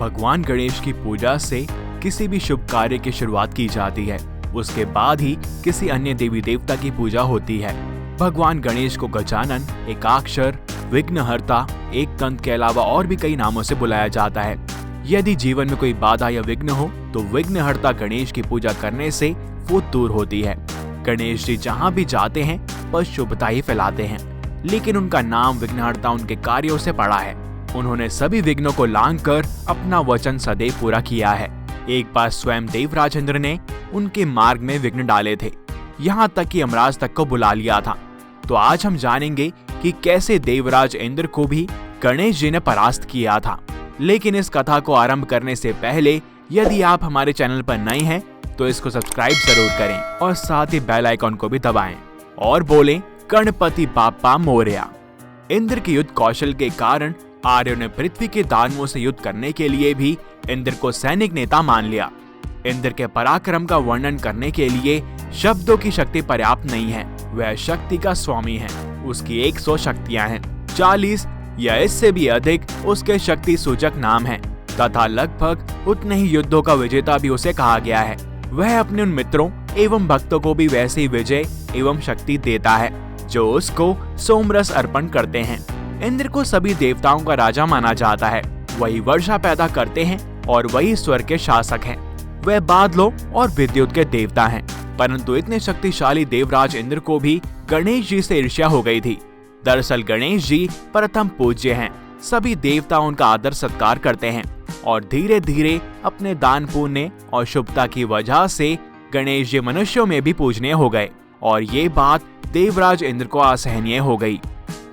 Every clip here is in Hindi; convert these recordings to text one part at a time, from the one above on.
भगवान गणेश की पूजा से किसी भी शुभ कार्य की शुरुआत की जाती है। उसके बाद ही किसी अन्य देवी देवता की पूजा होती है। भगवान गणेश को गजानन, एकाक्षर, विघ्नहर्ता, एक कंत के अलावा और भी कई नामों से बुलाया जाता है। यदि जीवन में कोई बाधा या विघ्न हो तो विघ्नहर्ता गणेश की पूजा करने से वो दूर होती है। गणेश जी जहाँ भी जाते हैं बस शुभता ही फैलाते हैं, लेकिन उनका नाम विघ्नहर्ता उनके कार्यों से पड़ा है। उन्होंने सभी विघ्नों को लांघकर अपना वचन सदैव पूरा किया है। एक बार स्वयं देवराज इंद्र ने उनके मार्ग में विघ्न डाले थे, यहाँ तक कि यमराज तक को बुला लिया था। तो आज हम जानेंगे कि कैसे देवराज इंद्र को भी गणेश जी ने परास्त किया था। लेकिन इस कथा को आरंभ करने से पहले यदि आप हमारे चैनल पर नए हैं तो इसको सब्सक्राइब जरूर करें और साथ ही बेल आइकॉन को भी दबाएं और बोलें गणपति बाप्पा मोरया। इंद्र के युद्ध कौशल के कारण आर्यों ने पृथ्वी के दानवों से युद्ध करने के लिए भी इंद्र को सैनिक नेता मान लिया। इंद्र के पराक्रम का वर्णन करने के लिए शब्दों की शक्ति पर्याप्त नहीं है। वह शक्ति का स्वामी है। उसकी 100 शक्तियां हैं, 40 या इससे भी अधिक उसके शक्ति सूचक नाम हैं तथा लगभग उतने ही युद्धों का विजेता भी उसे कहा गया है। वह अपने उन मित्रों एवं भक्तों को भी वैसे ही विजय एवं शक्ति देता है जो उसको सोमरस अर्पण करते हैं। इंद्र को सभी देवताओं का राजा माना जाता है। वही वर्षा पैदा करते हैं और वही स्वर्ग के शासक हैं। वह बादलों और विद्युत के देवता हैं। परंतु इतने शक्तिशाली देवराज इंद्र को भी गणेश जी से ईर्ष्या हो गई थी। दरअसल गणेश जी प्रथम पूज्य हैं। सभी देवता उनका आदर सत्कार करते हैं और धीरे धीरे अपने दान पुण्य और शुभता की वजह से गणेश जी मनुष्यों में भी पूजनीय हो गए और ये बात देवराज इंद्र को असहनीय हो गई।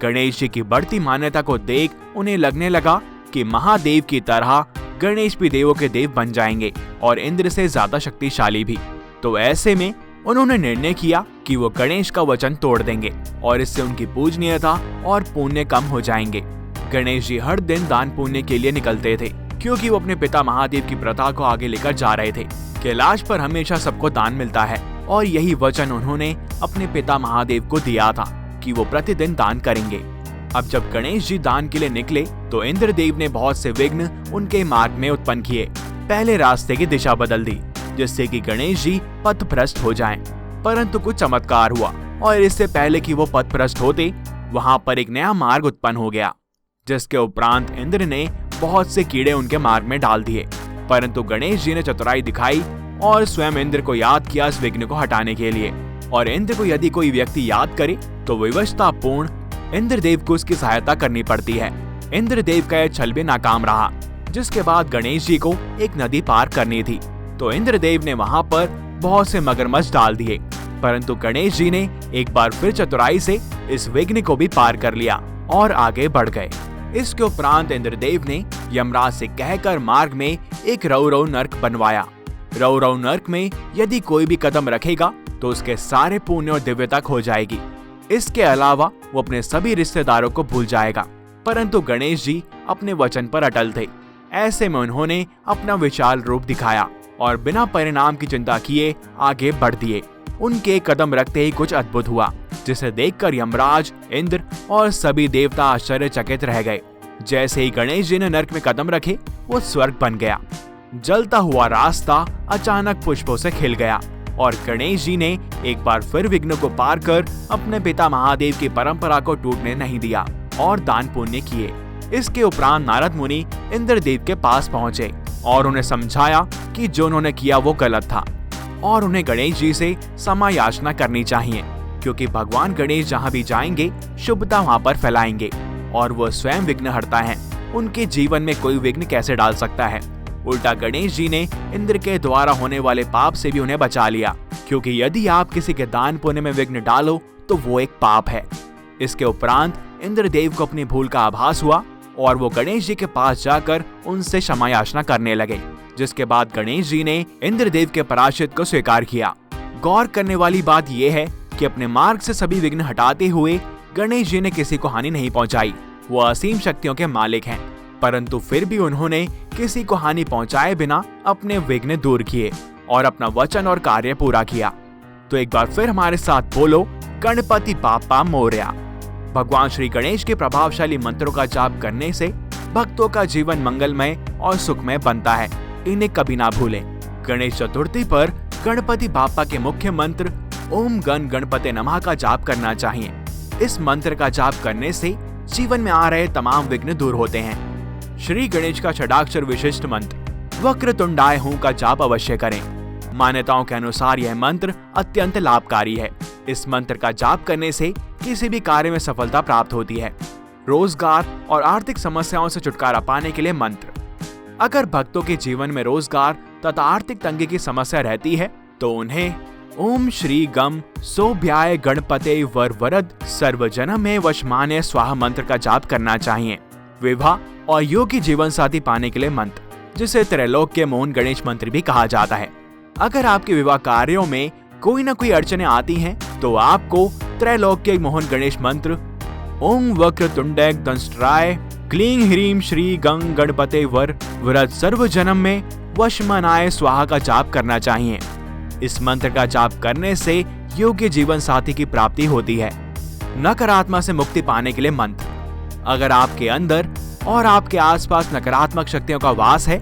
गणेश जी की बढ़ती मान्यता को देख उन्हें लगने लगा कि महादेव की तरह गणेश भी देवों के देव बन जाएंगे और इंद्र से ज्यादा शक्तिशाली भी। तो ऐसे में उन्होंने निर्णय किया कि वो गणेश का वचन तोड़ देंगे और इससे उनकी पूजनीयता और पुण्य कम हो जाएंगे। गणेश जी हर दिन दान पुण्य के लिए निकलते थे, क्योंकि वो अपने पिता महादेव की प्रथा को आगे लेकर जा रहे थे। कैलाश पर हमेशा सबको दान मिलता है और यही वचन उन्होंने अपने पिता महादेव को दिया था कि वो प्रतिदिन दान करेंगे। अब जब गणेश जी दान के लिए निकले तो इंद्रदेव ने बहुत से विघ्न उनके मार्ग में उत्पन्न किए। पहले रास्ते की दिशा बदल दी जिससे कि गणेश जी पथभ्रष्ट हो जाएं। परंतु कुछ चमत्कार हुआ और इससे पहले कि वो पथभ्रष्ट होते वहां पर एक नया मार्ग उत्पन्न हो गया, जिसके उपरांत इंद्र ने बहुत से कीड़े उनके मार्ग में डाल दिए। परंतु गणेश जी ने चतुराई दिखाई और स्वयं इंद्र को याद किया इस विघ्न को हटाने के लिए। और इंद्र को यदि कोई व्यक्ति याद करे तो विवशता पूर्ण इंद्रदेव को उसकी सहायता करनी पड़ती है। इंद्रदेव का यह छल भी नाकाम रहा, जिसके बाद गणेश जी को एक नदी पार करनी थी। तो इंद्रदेव ने वहां पर बहुत से मगरमच्छ डाल दिए, परंतु गणेश जी ने एक बार फिर चतुराई से इस विघ्न को भी पार कर लिया और आगे बढ़ गए। इसके उपरांत इंद्रदेव ने यमराज से कहकर मार्ग में एक रौरव नर्क बनवाया। रौरव नर्क में यदि कोई भी कदम रखेगा तो उसके सारे पुण्य और दिव्यता खो जाएगी। इसके अलावा वो अपने सभी रिश्तेदारों को भूल जाएगा। परंतु गणेश जी अपने वचन पर अटल थे। ऐसे में उन्होंने अपना विशाल रूप दिखाया और बिना परिणाम की चिंता किए आगे बढ़ दिए। उनके कदम रखते ही कुछ अद्भुत हुआ, जिसे देखकर यमराज, इंद्र और सभी देवता आश्चर्यचकित रह गए। जैसे ही गणेश जी ने नर्क में कदम रखे वो स्वर्ग बन गया। जलता हुआ रास्ता अचानक पुष्पों से खिल गया और गणेश जी ने एक बार फिर विघ्न को पार कर अपने पिता महादेव की परंपरा को टूटने नहीं दिया और दान पुण्य किए। इसके उपरांत नारद मुनि इंद्रदेव के पास पहुंचे और उन्हें समझाया कि जो उन्होंने किया वो गलत था और उन्हें गणेश जी से क्षमा याचना करनी चाहिए, क्योंकि भगवान गणेश जहाँ भी जाएंगे शुभता वहाँ पर फैलाएंगे और वो स्वयं विघ्नहर्ता हैं। उनके जीवन में कोई विघ्न कैसे डाल सकता है। उल्टा गणेश जी ने इंद्र के द्वारा होने वाले पाप से भी उन्हें बचा लिया, क्योंकि यदि आप किसी के दान पुण्य में विघ्न डालो तो वो एक पाप है। इसके उपरांत इंद्रदेव को अपनी भूल का आभास हुआ और वो गणेश जी के पास जाकर उनसे क्षमा याचना करने लगे, जिसके बाद गणेश जी ने इंद्रदेव के पराश्चित को स्वीकार किया। गौर करने वाली बात यह है कि अपने मार्ग से सभी विघ्न हटाते हुए गणेश जी ने किसी को हानि नहीं पहुंचाई। वो असीम शक्तियों के मालिक हैं, परंतु फिर भी उन्होंने किसी को हानि पहुंचाए बिना अपने विघ्न दूर किए और अपना वचन और कार्य पूरा किया। तो एक बार फिर हमारे साथ बोलो गणपति बाप्पा मोरया। भगवान श्री गणेश के प्रभावशाली मंत्रों का जाप करने से भक्तों का जीवन मंगलमय और सुखमय बनता है। इन्हें कभी ना भूलें। गणेश चतुर्थी पर गणपति बाप्पा के मुख्य मंत्र ओम गण गणपते नमः का जाप करना चाहिए। इस मंत्र का जाप करने से जीवन में आ रहे तमाम विघ्न दूर होते हैं। श्री गणेश का षडाक्षर विशिष्ट मंत्र वक्रतुंडाय हूं का जाप अवश्य करें। मान्यताओं के अनुसार यह मंत्र अत्यंत लाभकारी है। इस मंत्र का जाप करने से किसी भी कार्य में सफलता प्राप्त होती है। रोजगार और आर्थिक समस्याओं से छुटकारा पाने के लिए मंत्र। अगर भक्तों के जीवन में रोजगार तथा आर्थिक तंगी की समस्या रहती है तो उन्हें ओम श्री गम सोभ्याय गणपते वर वरद सर्वजनम में वशमान्य स्वाहा मंत्र का जाप करना चाहिए। विवाह और योगी जीवन साथी पाने के लिए मंत्र, जिसे त्रैलोक्य मोहन गणेश मंत्र भी कहा जाता है। अगर आपके विवाह कार्यों में कोई न कोई अड़चने आती हैं, तो आपको त्रैलोक्य मोहन गणेश मंत्र ओम वक्रतुंडे दंष्ट्राय क्लीं ह्रीं श्री गंग गणपते वर वरद सर्वजनम में वशमनाय स्वाहा का जाप करना चाहिए। इस मंत्र का जाप करने से योग्य जीवन साथी की प्राप्ति होती है। नकारात्मक से मुक्ति पाने के लिए मंत्र। अगर आपके अंदर और आपके आसपास नकारात्मक शक्तियों का वास है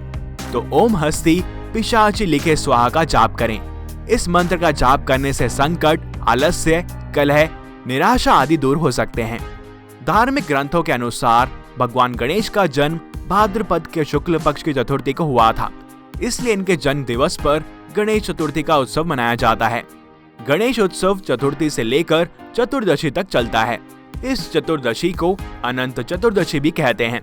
तो ओम हस्ती पिशाची लिखे स्वाहा का जाप करें। इस मंत्र का जाप करने से संकट, आलस्य, कलह, निराशा आदि दूर हो सकते हैं। धार्मिक ग्रंथों के अनुसार भगवान गणेश का जन्म भाद्रपद के शुक्ल पक्ष की चतुर्थी को हुआ था, इसलिए इनके जन्म दिवस पर गणेश चतुर्थी का उत्सव मनाया जाता है। गणेश उत्सव चतुर्थी से लेकर चतुर्दशी तक चलता है। इस चतुर्दशी को अनंत चतुर्दशी भी कहते हैं।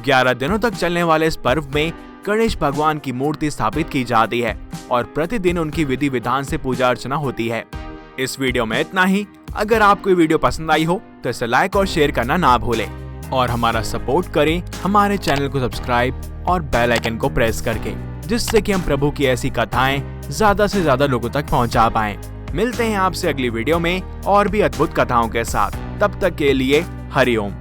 11 दिनों तक चलने वाले इस पर्व में गणेश भगवान की मूर्ति स्थापित की जाती है और प्रतिदिन उनकी विधि विधान से पूजा अर्चना होती है। इस वीडियो में इतना ही। अगर आपको ये वीडियो पसंद आई हो तो इसे लाइक और शेयर करना ना भूलें और हमारा सपोर्ट करें हमारे चैनल को सब्सक्राइब और बेल आइकन को प्रेस करके, जिससे कि हम प्रभु की ऐसी कथाएं ज्यादा से ज्यादा लोगों तक पहुंचा पाएं। मिलते हैं आपसे अगली वीडियो में और भी अद्भुत कथाओं के साथ। तब तक के लिए हरि ओम।